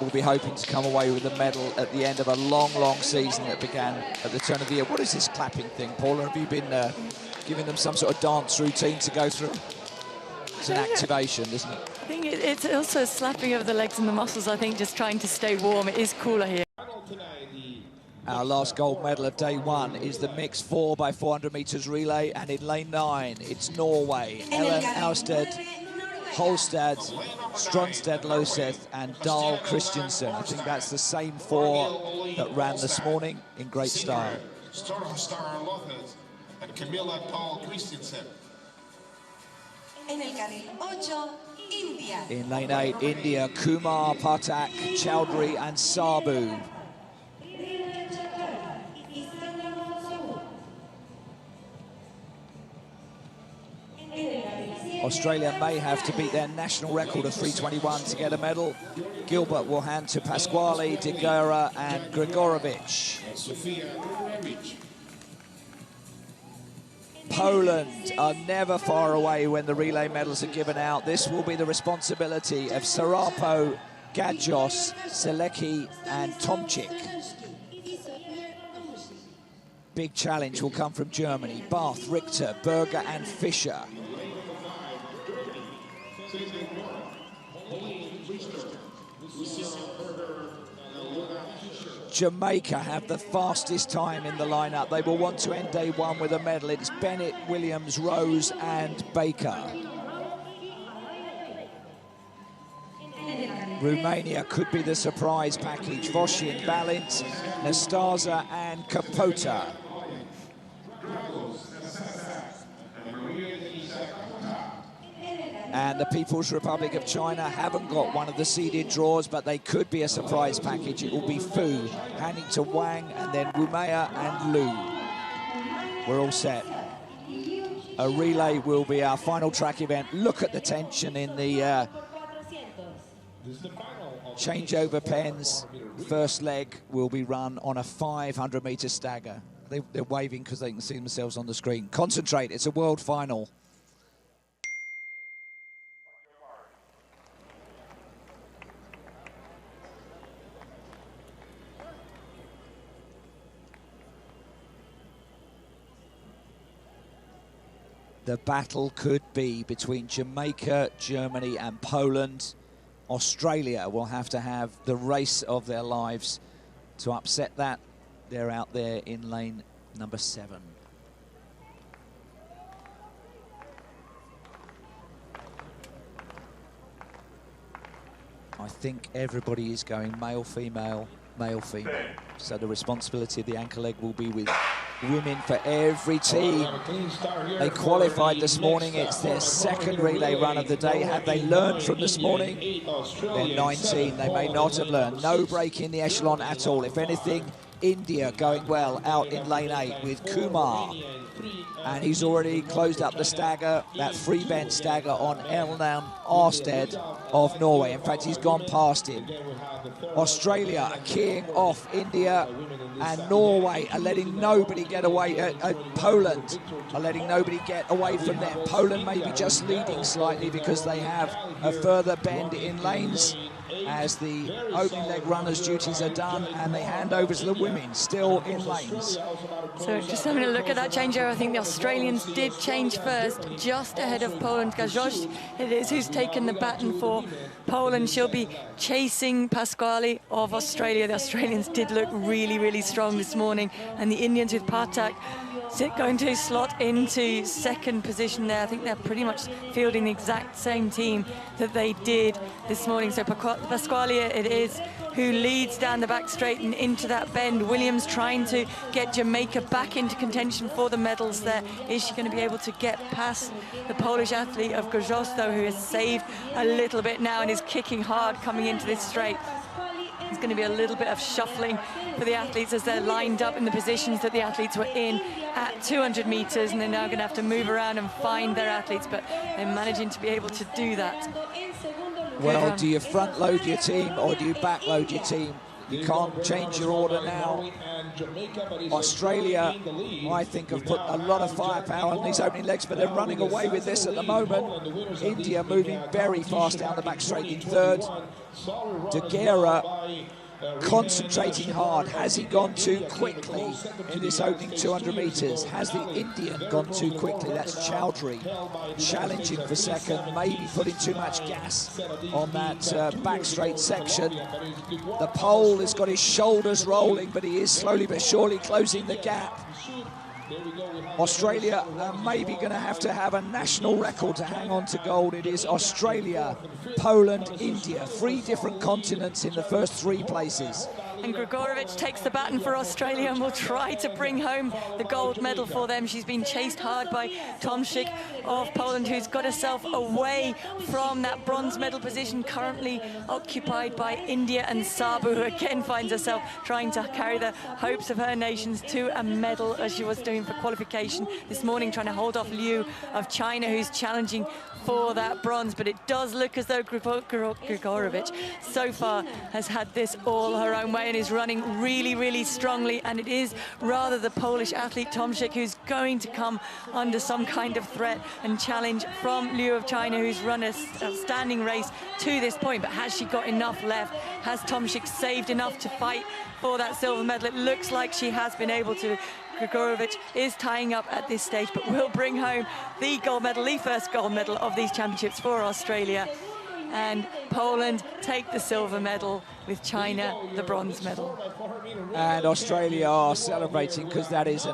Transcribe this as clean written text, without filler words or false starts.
We'll be hoping to come away with a medal at the end of a long, long season that began at the turn of the year. What is this clapping thing, Paula? Have you been giving them some sort of dance routine to go through? It's an activation, isn't it? I think it's also a slapping of the legs and the muscles, I think, just trying to stay warm. It is cooler here. Our last gold medal of day one is the mixed 4x400 meters relay, and in lane 9, it's Norway. Ellen Austad, Holstad, Stronstad Loseth, and Dahl Christensen. I think that's the same 4 that ran this morning in great style. In lane 8, India, Kumar, Patak, Chowdhury, and Sabu. Australia may have to beat their national record of 3:21 to get a medal. Gilbert will hand to Pasquali, DEGUARA, and GREGOREVIC. Poland are never far away when the relay medals are given out. This will be the responsibility of SZARAPO, GAJOSZ, STRZELECKI, and TOMCZYK. Big challenge will come from Germany. Barth, Richter, Berger, and Fischer. Jamaica have the fastest time in the lineup. They will want to end day one with a medal. It's Bennett, Williams, Rose, and Baker. Romania could be the surprise package. Voshin, Balint, Nastasa, and Kapota. And the People's Republic of China haven't got one of the seeded draws, but they could be a surprise package. It will be Fu, handing to Wang, and then WUMAIER and Lu. We're all set. A relay will be our final track event. Look at the tension in the changeover pens. First leg will be run on a 500-meter stagger. They're waving because they can see themselves on the screen. Concentrate, it's a world final. The battle could be between Jamaica, Germany, and Poland. Australia will have to have the race of their lives to upset that. They're out there in lane number 7. I think everybody is going male, female, male, female. So the responsibility of the anchor leg will be with women for every team. They qualified this morning. It's their second relay run of the day. Have they learned from this morning? They're 19. They may not have learned. No break in the echelon at all. If anything, India going well out in lane 8 with Kumar. And he's already closed up the stagger, that free bend stagger on Ellen Austad of Norway. In fact, he's gone past him. Australia are keying off India, and Norway are letting nobody get away. Poland are letting nobody get away from them. Poland may be just leading slightly because they have a further bend in lanes as the opening leg runners' duties are done, and they hand over to the women, still in lanes. So just having a look at that changeover, I think the Australians did change first, just ahead of Poland. GAJOSZ, it is who's taken the baton for Poland. She'll be chasing Pasquali of Australia. The Australians did look really, really strong this morning, and the Indians with Patak going to slot into second position there. I think they're pretty much fielding the exact same team that they did this morning. So Pasquali it is who leads down the back straight and into that bend. Williams trying to get Jamaica back into contention for the medals there. Is she going to be able to get past the Polish athlete of GAJOSZ, though, who has saved a little bit now and is kicking hard coming into this straight? There's going to be a little bit of shuffling for the athletes as they're lined up in the positions that the athletes were in at 200 meters, and they're now going to have to move around and find their athletes, but they're managing to be able to do that. Well, do you front load your team or do you back load your team? You can't change your order now. Australia, I think, have put a lot of firepower on these opening legs, but they're running away with this at the moment. India moving very fast down the back straight in third. DEGUARA concentrating hard. Has he gone too quickly in this opening 200 metres? Has the Indian gone too quickly? That's Chowdhury challenging for second, maybe putting too much gas on that back straight section. The Pole has got his shoulders rolling, but he is slowly but surely closing the gap. Australia are maybe going to have a national record to hang on to gold. It is Australia, Poland, India, 3 different continents in the first 3 places. And GREGOREVIC takes the baton for Australia and will try to bring home the gold medal for them. She's been chased hard by TOMCZYK of Poland, who's got herself away from that bronze medal position, currently occupied by India, and Sabu, who again finds herself trying to carry the hopes of her nations to a medal, as she was doing for qualification this morning, trying to hold off Liu of China, who's challenging for that bronze. But it does look as though GREGOREVIC so far has had this all her own way and is running really, really strongly. And it is rather the Polish athlete TOMCZYK who's going to come under some kind of threat and challenge from Liu of China, who's run a standing race to this point. But has she got enough left? Has TOMCZYK saved enough to fight for that silver medal? It looks like she has been able to. GREGOREVIC is tying up at this stage, but will bring home the gold medal, the first gold medal of these championships for Australia. And Poland take the silver medal, with China the bronze medal. And Australia are celebrating because that is an